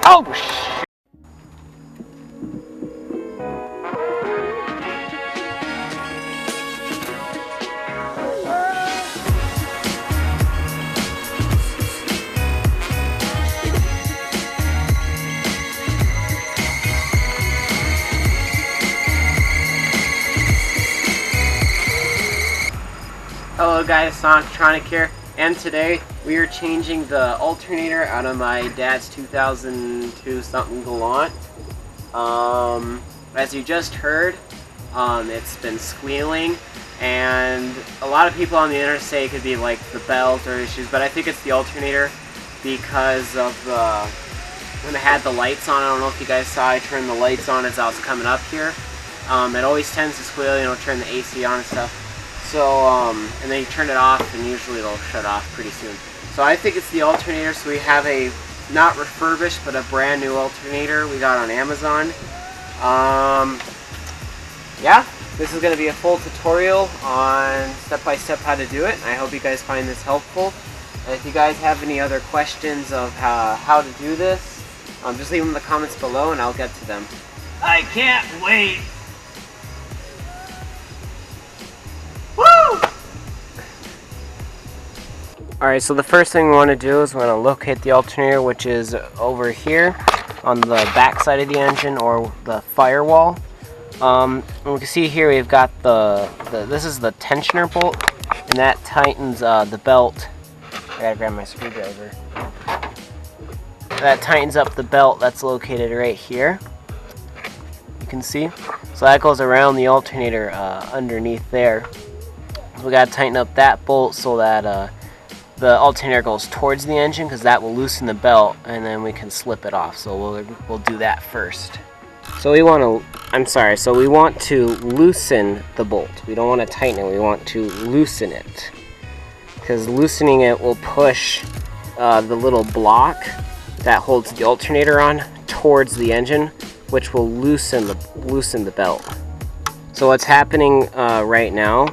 Oh, shit. Hello guys, Sonictronic here, and today we are changing the alternator out of my dad's 2002 something Galant. As you just heard, it's been squealing, and a lot of people on the internet say it could be like the belt or issues, but I think it's the alternator because of when I had the lights on. I don't know if you guys saw, I turned the lights on as I was coming up here. It always tends to squeal, you know, turn the AC on and stuff. So, and then you turn it off and usually it'll shut off pretty soon. So I think it's the alternator. So we have a, not refurbished, but a brand new alternator we got on Amazon. Yeah, this is going to be a full tutorial on step-by-step how to do it. I hope you guys find this helpful. And if you guys have any other questions of how to do this, just leave them in the comments below and I'll get to them. I can't wait! Alright, so the first thing we want to do is we want to locate the alternator, which is over here on the back side of the engine, or the firewall. And we can see here we've got this is the tensioner bolt, and that tightens the belt. I gotta grab my screwdriver. That tightens up the belt that's located right here. You can see. So that goes around the alternator underneath there. We gotta tighten up that bolt so that the alternator goes towards the engine, because that will loosen the belt and then we can slip it off. So we'll do that first. So we want to loosen the bolt. We don't want to tighten it, we want to loosen it, because loosening it will push the little block that holds the alternator on towards the engine, which will loosen the belt. So what's happening right now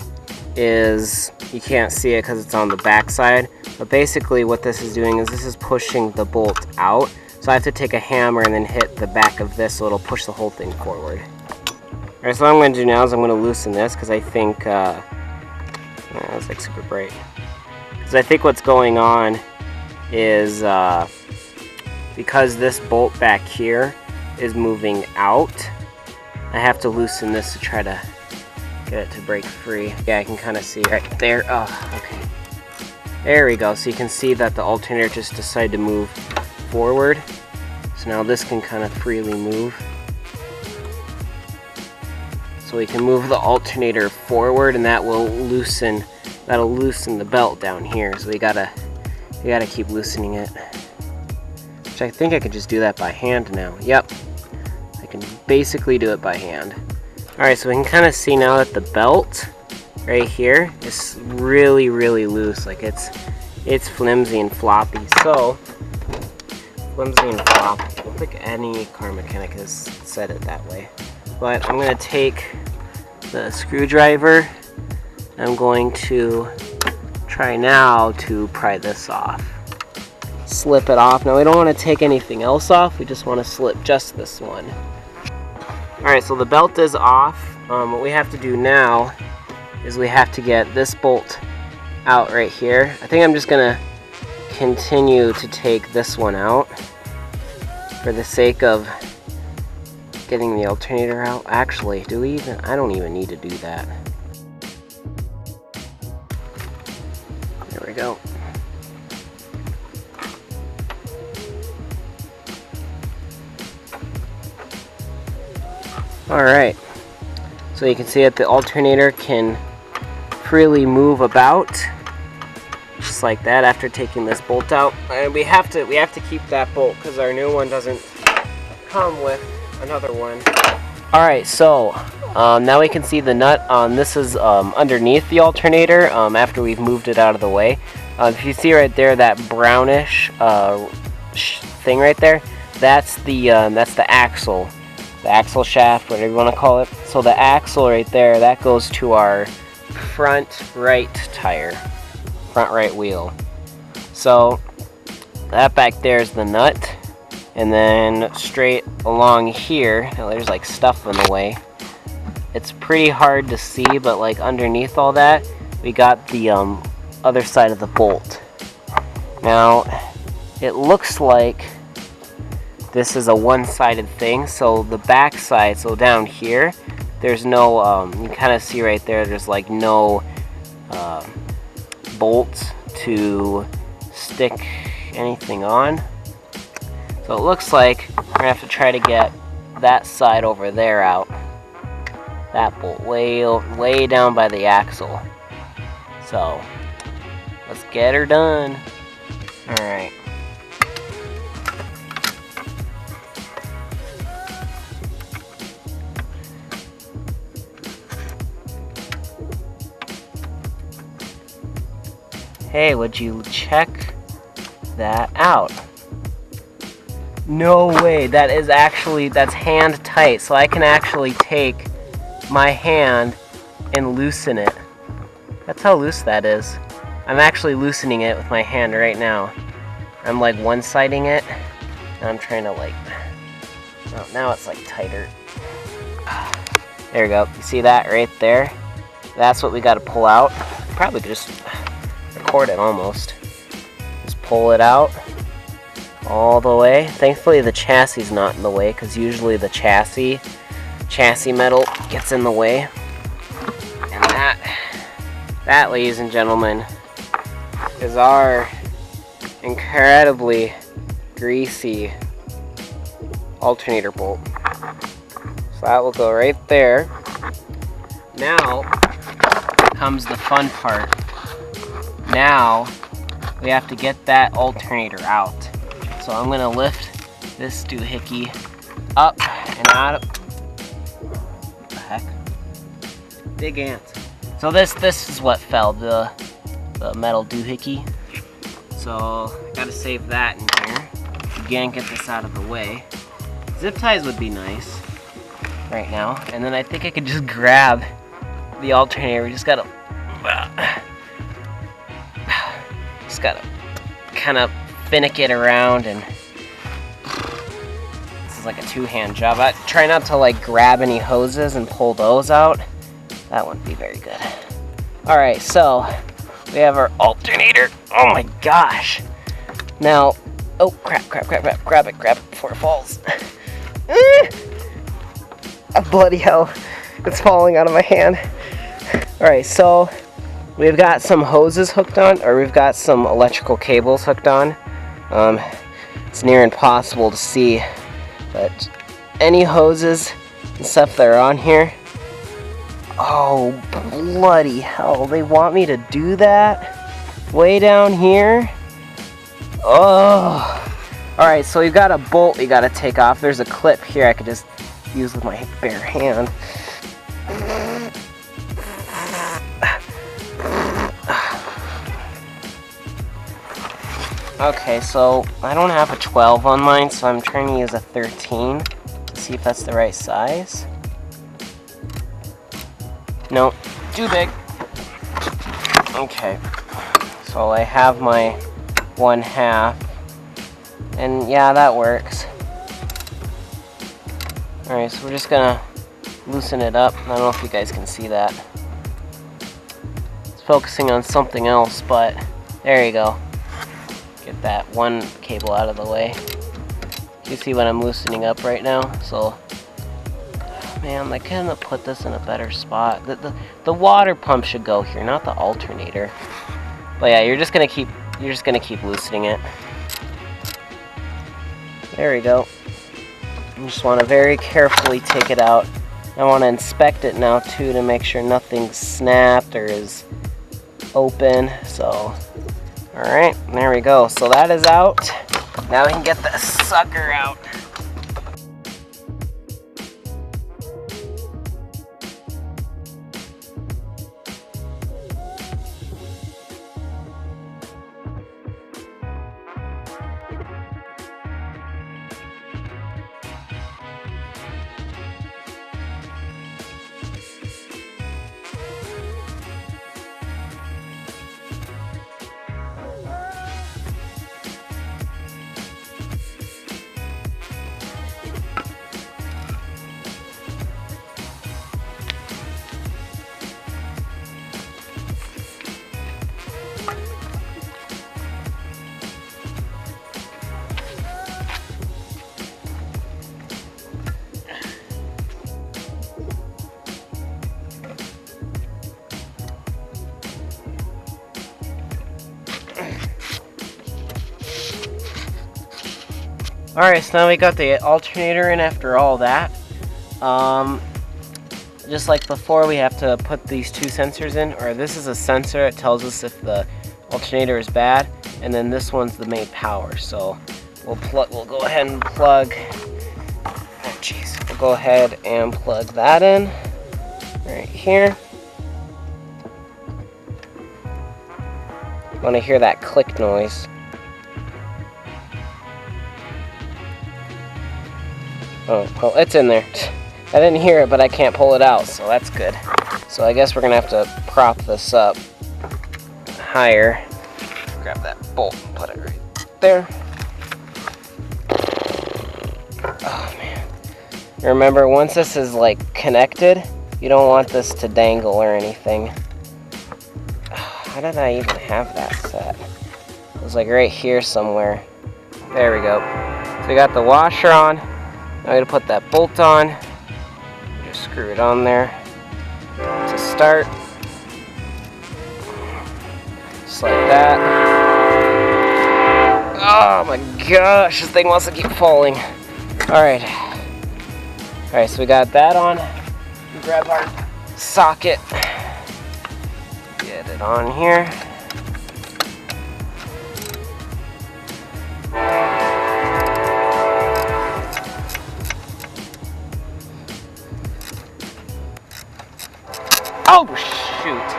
is, you can't see it because it's on the back side, but basically what this is doing is this is pushing the bolt out. So I have to take a hammer and then hit the back of this so it'll push the whole thing forward. Alright, so what I'm going to do now is I'm going to loosen this, because I think that's like super bright. Because I think what's going on is because this bolt back here is moving out, I have to loosen this to try to get it to break free. Yeah, I can kind of see right there. Oh, okay. There we go. So you can see that the alternator just decided to move forward. So now this can kind of freely move. So we can move the alternator forward, and that will loosen the belt down here. So we gotta keep loosening it. Which I think I could just do that by hand now. Yep. I can basically do it by hand. Alright, so we can kind of see now that the belt right here is really, really loose. Like it's flimsy and floppy. So, flimsy and floppy. I don't think any car mechanic has said it that way. But I'm going to take the screwdriver. I'm going to try now to pry this off. Slip it off. Now we don't want to take anything else off. We just want to slip just this one. Alright, so the belt is off. What we have to do now is we have to get this bolt out right here. I think I'm just going to continue to take this one out for the sake of getting the alternator out. Actually, I don't even need to do that. There we go. Alright, so you can see that the alternator can freely move about, just like that, after taking this bolt out. And we have to keep that bolt because our new one doesn't come with another one. Alright, so now we can see the nut. This is underneath the alternator after we've moved it out of the way. If you see right there, that brownish thing right there, that's the axle. The axle shaft, whatever you want to call it. So the axle right there, that goes to our front right tire, front right wheel. So that back there is the nut, And then straight along here, now there's like stuff in the way. It's pretty hard to see, but like underneath all that, we got the other side of the bolt. Now, it looks like this is a one-sided thing, so the back side, so down here, there's no, you kind of see right there, there's like no bolts to stick anything on. So it looks like we're gonna have to try to get that side over there out. That bolt way down by the axle. So let's get her done. All right. Hey, would you check that out? No way, that's hand tight, so I can actually take my hand and loosen it. That's how loose that is. I'm actually loosening it with my hand right now. I'm like one-siding it, and I'm trying to like, oh, now it's like tighter. There we go, you see that right there? That's what we gotta pull out. Probably could just record it almost. Just pull it out all the way. Thankfully the chassis is not in the way, because usually the chassis metal gets in the way. And that, ladies and gentlemen, is our incredibly greasy alternator bolt. So that will go right there. Now comes the fun part. Now we have to get that alternator out. So I'm gonna lift this doohickey up and out of, what the heck? Big ant. So this is what fell, the metal doohickey. So I gotta save that in here. Again, get this out of the way. Zip ties would be nice right now. And then I think I could just grab the alternator. We just gotta kind of finick it around, and this is like a two-hand job. I try not to like grab any hoses and pull those out. That wouldn't be very good. All right, so we have our alternator. Oh my gosh. Now, oh crap, grab it before it falls. Bloody hell, it's falling out of my hand. All right, so we've got some hoses hooked on, or we've got some electrical cables hooked on. It's near impossible to see, but any hoses and stuff that are on here. Oh, bloody hell, they want me to do that? Way down here? Oh. Alright, so we've got a bolt we gotta take off. There's a clip here I could just use with my bare hand. Okay, so I don't have a 12 on mine, so I'm trying to use a 13 to see if that's the right size. No, too big. Okay, so I have my 1/2, and yeah, that works. Alright, so we're just gonna loosen it up. I don't know if you guys can see that. It's focusing on something else, but there you go. Get that one cable out of the way. You see what I'm loosening up right now? So, man, I couldn't have put this in a better spot. The water pump should go here, not the alternator. But yeah, you're just gonna keep loosening it. There we go. You just want to very carefully take it out. I want to inspect it now too to make sure nothing's snapped or is open. So, alright, there we go. So that is out. Now we can get the sucker out. Alright, so now we got the alternator in after all that. Just like before, we have to put these two sensors in, or this is a sensor that tells us if the alternator is bad, and then this one's the main power. So we'll go ahead and plug, oh jeez, we'll go ahead and plug that in right here. Want to hear that click noise. Oh, well, it's in there. I didn't hear it, but I can't pull it out, so that's good. So I guess we're gonna have to prop this up higher. Grab that bolt and put it right there. Oh man. Remember, once this is like connected, you don't want this to dangle or anything. How did I even have that set? It was like right here somewhere. There we go. So we got the washer on. Now I'm gonna put that bolt on. Just screw it on there to start. Just like that. Oh my gosh, this thing wants to keep falling. Alright. Alright, so we got that on. We grab our socket. Get it on here. Oh shoot.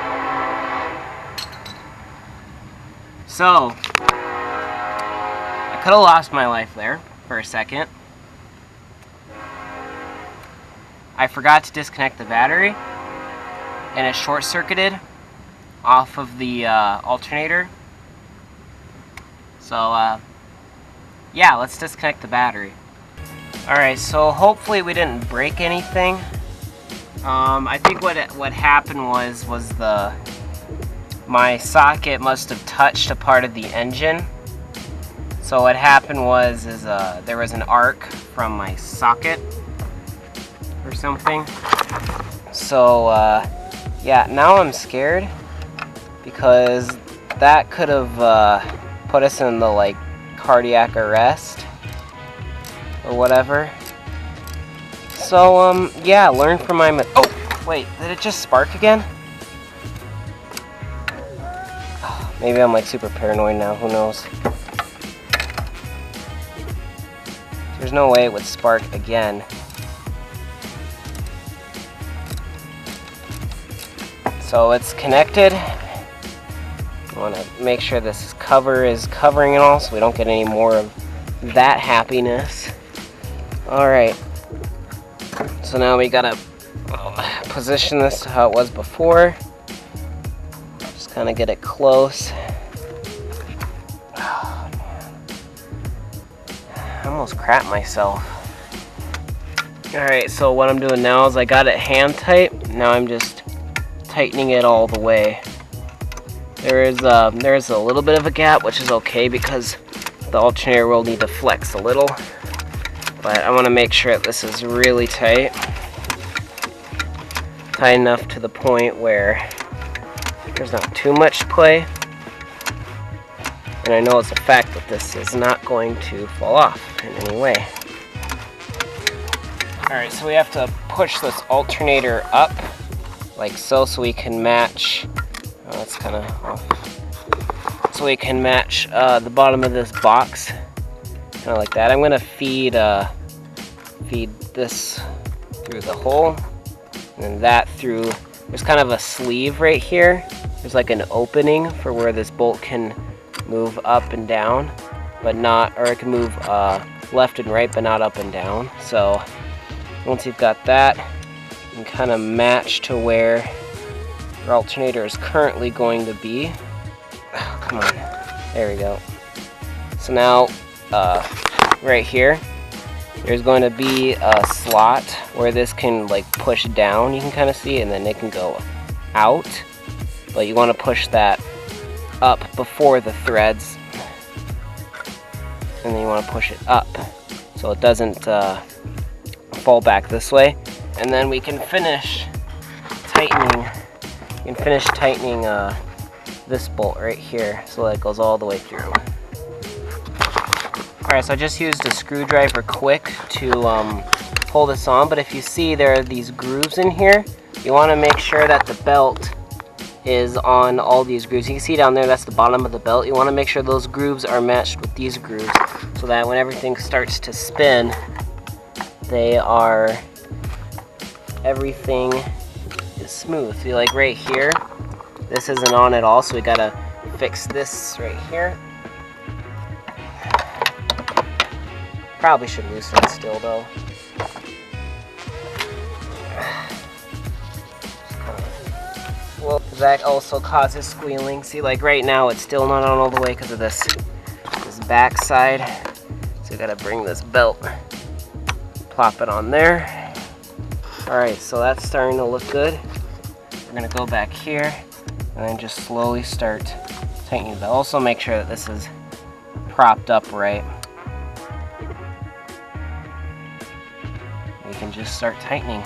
So, I could have lost my life there for a second. I forgot to disconnect the battery, and it short-circuited off of the alternator. So yeah, let's disconnect the battery. Alright, so hopefully we didn't break anything. I think what happened was my socket must have touched a part of the engine. So what happened was there was an arc from my socket or something. So yeah, now I'm scared because that could have put us in the like cardiac arrest or whatever. So yeah, learn from my oh wait, did it just spark again? Maybe I'm like super paranoid now, who knows. There's no way it would spark again. So it's connected. I want to make sure this cover is covering it all so we don't get any more of that happiness. Alright. So now we gotta position this to how it was before. Just kind of get it close. Oh, man. I almost crapped myself. Alright, so what I'm doing now is I got it hand tight. Now I'm just tightening it all the way. There's a little bit of a gap, which is okay because the alternator will need to flex a little. But I want to make sure that this is really tight. Tight enough to the point where there's not too much play. And I know it's a fact that this is not going to fall off in any way. Alright, so we have to push this alternator up like so we can match, oh, that's kind of off. So we can match the bottom of this box. Kind of like that. I'm going to feed this through the hole, and then that through, there's kind of a sleeve right here. There's like an opening for where this bolt can move up and down, but not, or it can move left and right, but not up and down. So once you've got that, you can kind of match to where your alternator is currently going to be. Oh, come on. There we go. So now, right here, there's going to be a slot where this can like push down, you can kind of see, and then it can go out. But you want to push that up before the threads, and then you want to push it up so it doesn't fall back this way. And then we can finish tightening. You can finish tightening this bolt right here so that it goes all the way through. Alright, so I just used a screwdriver quick to pull this on, but if you see there are these grooves in here, you want to make sure that the belt is on all these grooves. You can see down there, that's the bottom of the belt. You want to make sure those grooves are matched with these grooves so that when everything starts to spin, everything is smooth. See, like right here, this isn't on at all, so we gotta fix this right here. Probably should loosen it still though. Well, that also causes squealing. See, like right now it's still not on all the way because of this back side. So we gotta bring this belt, plop it on there. Alright, so that's starting to look good. We're gonna go back here and then just slowly start tightening the belt. Also make sure that this is propped up right. We can just start tightening.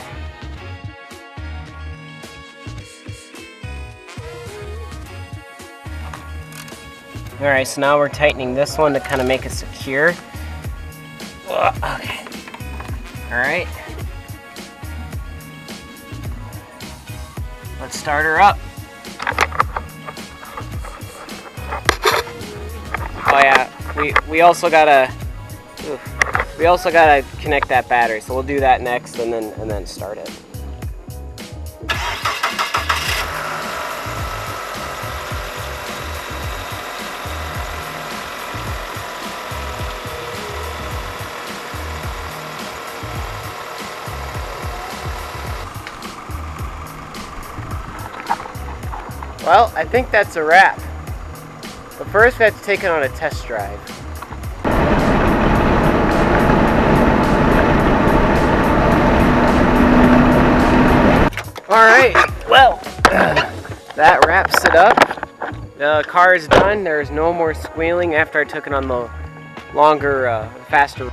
Alright, so now we're tightening this one to kind of make it secure. Okay. Alright. Let's start her up. Oh yeah, we also gotta connect that battery, so we'll do that next and then start it. Well, I think that's a wrap. But first we have to take it on a test drive. Alright, well, that wraps it up. The car is done. There's no more squealing after I took it on the longer, faster